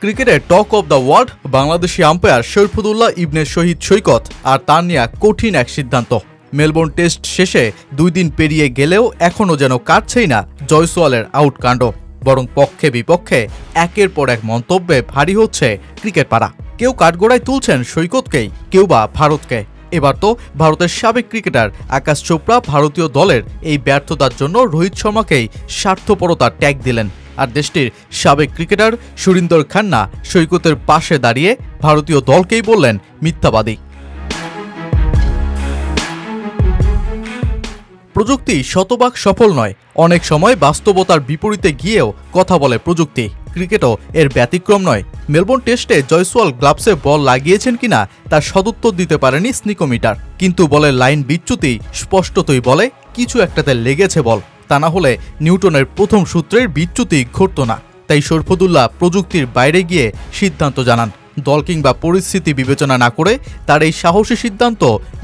ক্রিকেটের talk of the world Bangladeshi umpire Sharfuddoula Ibne Shahid Saikat আর তার নিয়ে কঠিন এক সিদ্ধান্ত। মেলবোর্ন টেস্ট শেষে 2 দিন পেরিয়ে গেলেও এখনও যেন কাটছেই না জয়সওয়ালের আউট কাণ্ড, বরং পক্ষে বিপক্ষে একের পর এক মন্তব্যে ভারী হচ্ছে ক্রিকেট পাড়া। কেউ কাঠগড়ায় তুলছেন সৈকতকেই, কেউ বা ভারতকে। এবার তো ভারতের সাবেক ক্রিকেটার আকাশ চোপড়া ভারতীয় দলের এই ব্যর্থতার জন্য রোহিত শর্মাকেই স্বার্থপরতার ট্যাগ দিলেন। আর দেশটির সাবেক ক্রিকেটার সুরিন্দর খান্না সৈকতের পাশে দাঁড়িয়ে ভারতীয় দলকেই বললেন মিথ্যাবাদী। প্রযুক্তি শতভাগ সফল নয়, অনেক সময় বাস্তবতার বিপরীতে গিয়েও কথা বলে প্রযুক্তি। ক্রিকেটও এর ব্যতিক্রম নয়। মেলবোর্ন টেস্টে জয়সওয়াল গ্লাভসে বল লাগিয়েছেন কিনা তার সদুত্তর দিতে পারেনি স্নিকোমিটার, কিন্তু বলের লাইন বিচ্যুতি স্পষ্টতই বলে কিছু একটাতে লেগেছে বল, তা না হলে নিউটনের প্রথম সূত্রের বিচ্যুতি ঘটত না। তাই শরীফুদ্দৌলা প্রযুক্তির বাইরে গিয়ে সিদ্ধান্ত জানান। দল কিংবা পরিস্থিতি বিবেচনা না করে তার এই সাহসী সিদ্ধান্ত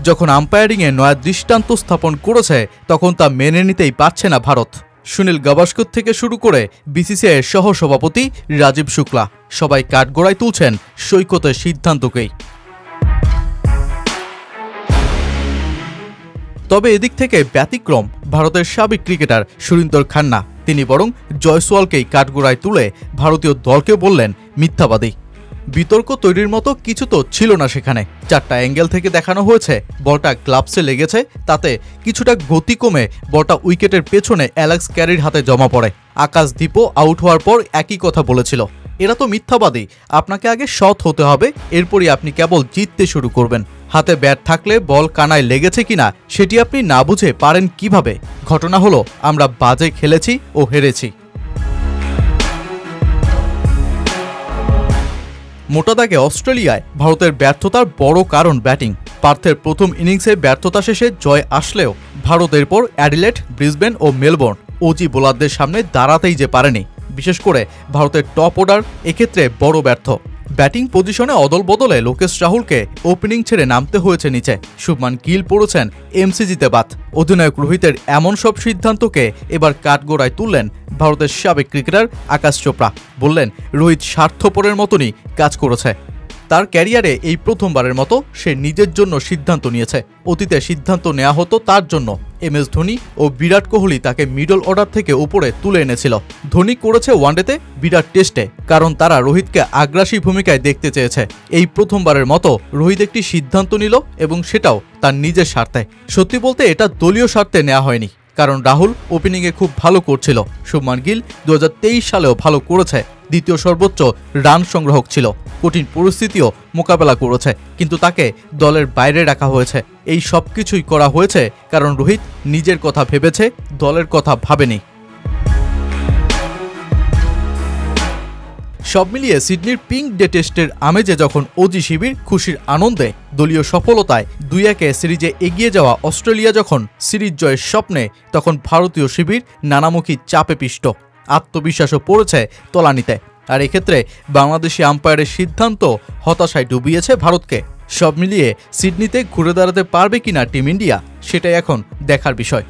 যখন আম্পায়ারিংয়ে নয়া দৃষ্টান্ত স্থাপন করেছে, তখন তা মেনে নিতেই পারছে না ভারত। সুনীল গাভাস্কর থেকে শুরু করে বিসিসিআইয়ের সহ সভাপতি রাজীব শুক্লা সবাই কাঠগড়ায় তুলছেন সৈকতের সিদ্ধান্তকেই। তবে এদিক থেকে ব্যতিক্রম ভারতের সাবেক ক্রিকেটার সুরিন্দর খান্না। তিনি বরং জয়সওয়ালকেই কাঠগড়ায় তুলে ভারতীয় দলকে বললেন মিথ্যাবাদী। বিতর্ক তৈরির মতো কিছু তো ছিল না সেখানে। 4টা অ্যাঙ্গেল থেকে দেখানো হয়েছে বলটা গ্লাভসে লেগেছে, তাতে কিছুটা গতি কমে বলটা উইকেটের পেছনে অ্যালেক্স ক্যারির হাতে জমা পড়ে। আকাশদীপও আউট হওয়ার পর একই কথা বলেছিল। এরা তো মিথ্যাবাদী, আপনাকে আগে সৎ হতে হবে, এরপরই আপনি কেবল জিততে শুরু করবেন। হাতে ব্যাট থাকলে বল কানায় লেগেছে কিনা সেটি আপনি না বুঝে পারেন কিভাবে? ঘটনা হলো আমরা বাজে খেলেছি ও হেরেছি। মোটা দাগে অস্ট্রেলিয়ায় ভারতের ব্যর্থতার বড় কারণ ব্যাটিং। পার্থের প্রথম ইনিংসে ব্যর্থতা শেষে জয় আসলেও ভারত এরপর অ্যাডিলেড, ব্রিসবেন ও মেলবোর্ন ওজি বোলারদের সামনে দাঁড়াতেই যে পারেনি। বিশেষ করে ভারতের টপ অর্ডার এক্ষেত্রে বড় ব্যর্থ। ব্যাটিং পজিশনে অদল বদলে লোকেশ রাহুলকে ওপেনিং ছেড়ে নামতে হয়েছে নিচে। শুভমান গিল পড়েছেন এমসিজিতে বাদ। অধিনায়ক রোহিতের এমন সব সিদ্ধান্তকে এবার কাঠগড়ায় তুললেন ভারতের সাবেক ক্রিকেটার আকাশ চোপড়া। বললেন রোহিত স্বার্থপরের মতনই কাজ করেছে। তার ক্যারিয়ারে এই প্রথমবারের মতো সে নিজের জন্য সিদ্ধান্ত নিয়েছে। অতীতে সিদ্ধান্ত নেওয়া হতো তার জন্য। MS ধোনি ও বিরাট কোহলি তাকে মিডল অর্ডার থেকে উপরে তুলে এনেছিল। ধোনি করেছে ওয়ানডেতে, বিরাট টেস্টে, কারণ তারা রোহিতকে আগ্রাসী ভূমিকায় দেখতে চেয়েছে। এই প্রথমবারের মতো রোহিত একটি সিদ্ধান্ত নিল এবং সেটাও তার নিজের স্বার্থে। সত্যি বলতে এটা দলীয় স্বার্থে নেওয়া হয়নি, কারণ রাহুল ওপেনিংয়ে খুব ভালো করছিল। শুভমান গিল 2023 সালেও ভালো করেছে, দ্বিতীয় সর্বোচ্চ রান সংগ্রাহক ছিল। কঠিন পরিস্থিতিও মোকাবেলা করেছে, কিন্তু তাকে দলের বাইরে রাখা হয়েছে। এই সব কিছুই করা হয়েছে কারণ রোহিত নিজের কথা ভেবেছে, দলের কথা ভাবেনি। সব মিলিয়ে সিডনির পিঙ্ক ডে টেস্টের আমেজে যখন ওজি শিবির খুশির আনন্দে, দলীয় সফলতায় 2-1 সিরিজে এগিয়ে যাওয়া অস্ট্রেলিয়া যখন সিরিজ জয়ের স্বপ্নে, তখন ভারতীয় শিবির নানামুখী চাপে পিষ্ট। আত্মবিশ্বাসও পড়েছে তলানিতে। আর এক্ষেত্রে বাংলাদেশি আম্পায়ারের সিদ্ধান্ত হতাশায় ডুবিয়েছে ভারতকে। সব মিলিয়ে সিডনিতে ঘুরে দাঁড়াতে পারবে কিনা টিম ইন্ডিয়া, সেটাই এখন দেখার বিষয়।